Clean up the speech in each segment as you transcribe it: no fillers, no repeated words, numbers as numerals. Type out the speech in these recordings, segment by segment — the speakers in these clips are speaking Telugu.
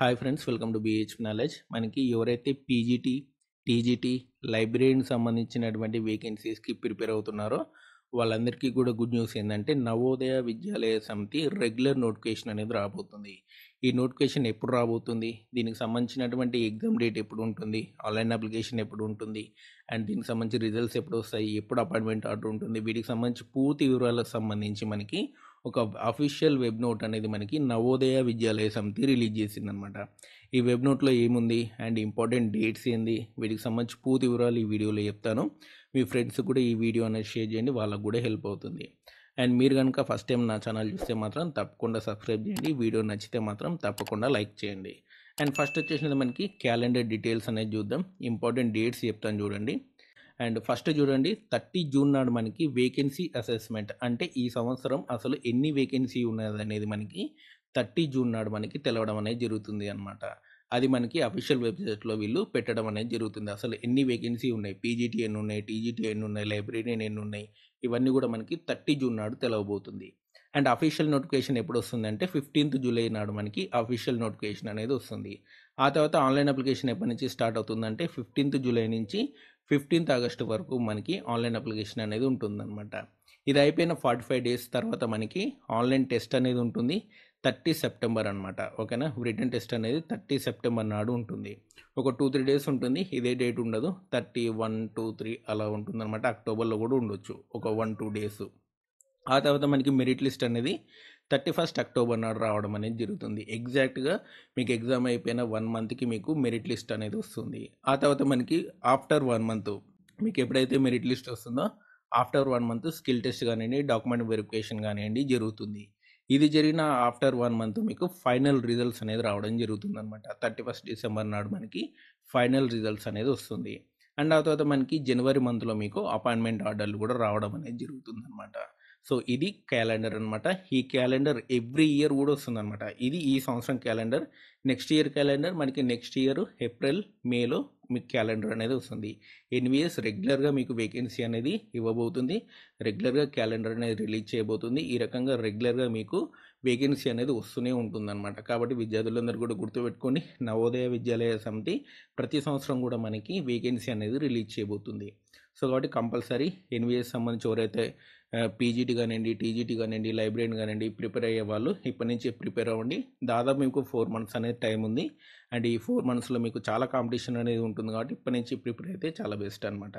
Hi friends, welcome to BH knowledge. మనకి ఎవరైతే పీజీటీ, టీజీటీ, లైబ్రరీకి సంబంధించినటువంటి వేకెన్సీస్కి ప్రిపేర్ అవుతున్నారో వాళ్ళందరికీ కూడా గుడ్ న్యూస్ ఏంటంటే నవోదయ విద్యాలయ సమితి రెగ్యులర్ నోటిఫికేషన్ అనేది రాబోతుంది. ఈ నోటిఫికేషన్ ఎప్పుడు రాబోతుంది, దీనికి సంబంధించినటువంటి ఎగ్జామ్ డేట్ ఎప్పుడు ఉంటుంది, ఆన్లైన్ అప్లికేషన్ ఎప్పుడు ఉంటుంది, అండ్ దీనికి సంబంధించి రిజల్ట్స్ ఎప్పుడు వస్తాయి, ఎప్పుడు అపాయింట్మెంట్ ఆర్డర్ ఉంటుంది, వీటికి సంబంధించి పూర్తి వివరాలకు సంబంధించి మనకి ఒక అఫీషియల్ వెబ్ నోట్ అనేది మనకి నవోదయ విద్యాలయ సమితి రిలీజ్ చేసిందనమాట. ఈ వెబ్ నోట్లో ఏముంది అండ్ ఇంపార్టెంట్ డేట్స్ ఏంది, వీటికి సంబంధించి పూర్తి వివరాలు ఈ వీడియోలో చెప్తాను. మీ ఫ్రెండ్స్ కూడా ఈ వీడియో అనేది షేర్ చేయండి, వాళ్ళకు కూడా హెల్ప్ అవుతుంది. అండ్ మీరు కనుక ఫస్ట్ టైం నా ఛానల్ చూస్తే మాత్రం తప్పకుండా సబ్స్క్రైబ్ చేయండి, వీడియో నచ్చితే మాత్రం తప్పకుండా లైక్ చేయండి. అండ్ ఫస్ట్ వచ్చేసినది మనకి క్యాలెండర్ డీటెయిల్స్ అనేది చూద్దాం. ఇంపార్టెంట్ డేట్స్ చెప్తాను చూడండి. అండ్ ఫస్ట్ చూడండి, 30 జూన్ నాడు మనకి వేకెన్సీ అసెస్మెంట్, అంటే ఈ సంవత్సరం అసలు ఎన్ని వేకెన్సీ ఉన్నది అనేది మనకి 30 జూన్ నాడు మనకి తెలవడం అనేది జరుగుతుంది అనమాట. అది మనకి అఫీషియల్ వెబ్సైట్లో వీళ్ళు పెట్టడం అనేది జరుగుతుంది. అసలు ఎన్ని వేకెన్సీ ఉన్నాయి, పీజీటీ ఎన్ని ఉన్నాయి, టీజీటీ ఎన్ని ఉన్నాయి, లైబ్రరీయన్ ఎన్ని ఉన్నాయి, ఇవన్నీ కూడా మనకి 30 జూన్ నాడు తెలవబోతుంది. అండ్ అఫీషియల్ నోటిఫికేషన్ ఎప్పుడు వస్తుందంటే 15th జూలై నాడు మనకి అఫీషియల్ నోటిఫికేషన్ అనేది వస్తుంది. ఆ తర్వాత ఆన్లైన్ అప్లికేషన్ ఎప్పటి నుంచి స్టార్ట్ అవుతుందంటే 15th జూలై నుంచి 15th ఆగస్టు వరకు మనకి ఆన్లైన్ అప్లికేషన్ అనేది ఉంటుందన్నమాట. ఇది అయిపోయిన 45 డేస్ తర్వాత మనకి ఆన్లైన్ టెస్ట్ అనేది ఉంటుంది. 30 సెప్టెంబర్ అనమాట. ఓకేనా, రిటర్న్ టెస్ట్ అనేది 30 సెప్టెంబర్ నాడు ఉంటుంది. ఒక 2-3 డేస్ ఉంటుంది, ఇదే డేట్ ఉండదు. 30, 1, 2, 3 అలా ఉంటుందన్నమాట. అక్టోబర్లో కూడా ఉండొచ్చు, ఒక 1-2 డేస్. ఆ తర్వాత మనకి మెరిట్ లిస్ట్ అనేది 31st అక్టోబర్ నాడు రావడం అనేది జరుగుతుంది. ఎగ్జాక్ట్గా మీకు ఎగ్జామ్ అయిపోయిన 1 మంత్కి మీకు మెరిట్ లిస్ట్ అనేది వస్తుంది. ఆ తర్వాత మనకి ఆఫ్టర్ 1 మంత్ మీకు ఎప్పుడైతే మెరిట్ లిస్ట్ వస్తుందో ఆఫ్టర్ 1 మంత్ స్కిల్ టెస్ట్ కానివ్వండి, డాక్యుమెంట్ వెరిఫికేషన్ కానివ్వండి జరుగుతుంది. ఇది జరిగిన ఆఫ్టర్ 1 మంత్ మీకు ఫైనల్ రిజల్ట్స్ అనేది రావడం జరుగుతుంది అనమాట. 31st డిసెంబర్ నాడు మనకి ఫైనల్ రిజల్ట్స్ అనేది వస్తుంది. అండ్ ఆ తర్వాత మనకి జనవరి మంత్లో మీకు అపాయింట్మెంట్ ఆర్డర్లు కూడా రావడం అనేది జరుగుతుంది అనమాట. సో ఇది క్యాలెండర్ అనమాట. ఈ క్యాలెండర్ ఎవ్రీ ఇయర్ కూడా వస్తుంది అనమాట. ఇది ఈ సంవత్సరం క్యాలెండర్. నెక్స్ట్ ఇయర్ క్యాలెండర్ మనకి నెక్స్ట్ ఇయర్ ఏప్రిల్, మేలో మీకు క్యాలెండర్ అనేది వస్తుంది. ఎన్విఎస్ రెగ్యులర్గా మీకు వేకెన్సీ అనేది ఇవ్వబోతుంది, రెగ్యులర్గా క్యాలెండర్ అనేది రిలీజ్ చేయబోతుంది. ఈ రకంగా రెగ్యులర్గా మీకు వేకెన్సీ అనేది వస్తూనే ఉంటుందన్నమాట. కాబట్టి విద్యార్థులందరూ కూడా గుర్తుపెట్టుకొని నవోదయ విద్యాలయ సమితి ప్రతి సంవత్సరం కూడా మనకి వేకెన్సీ అనేది రిలీజ్ చేయబోతుంది. సో కాబట్టి కంపల్సరీ ఎన్విఎస్ సంబంధించి ఎవరైతే పీజీటీ కానివ్వండి, టీజీటీ కానివ్వండి, లైబ్రరీని కానివ్వండి ప్రిపేర్ అయ్యే వాళ్ళు ఇప్పటి నుంచి ప్రిపేర్ అవ్వండి. దాదాపు మీకు 4 months అనేది టైం ఉంది. అండ్ ఈ 4 monthsలో మీకు చాలా కాంపిటీషన్ అనేది ఉంటుంది. కాబట్టి ఇప్పటి నుంచి ప్రిపేర్ అయితే చాలా బెస్ట్ అనమాట.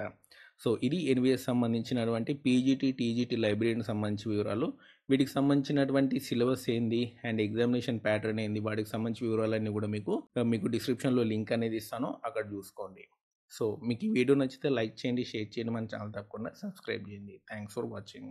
సో ఇది ఎన్విఎస్ సంబంధించినటువంటి పీజీటీ, టీజీటీ, లైబ్రరీకి సంబంధించి వివరాలు. వీటికి సంబంధించినటువంటి సిలబస్ ఏంది అండ్ ఎగ్జామినేషన్ ప్యాటర్న్ ఏంది, వాటికి సంబంధించి వివరాలన్నీ కూడా మీకు డిస్క్రిప్షన్లో లింక్ అనేది ఇస్తాను, అక్కడ చూసుకోండి. సో మీకు ఈ వీడియో నచ్చితే లైక్ చేయండి, షేర్ చేయండి, మన ఛానల్ తప్పకుండా సబ్స్క్రైబ్ చేయండి. Thanks for watching.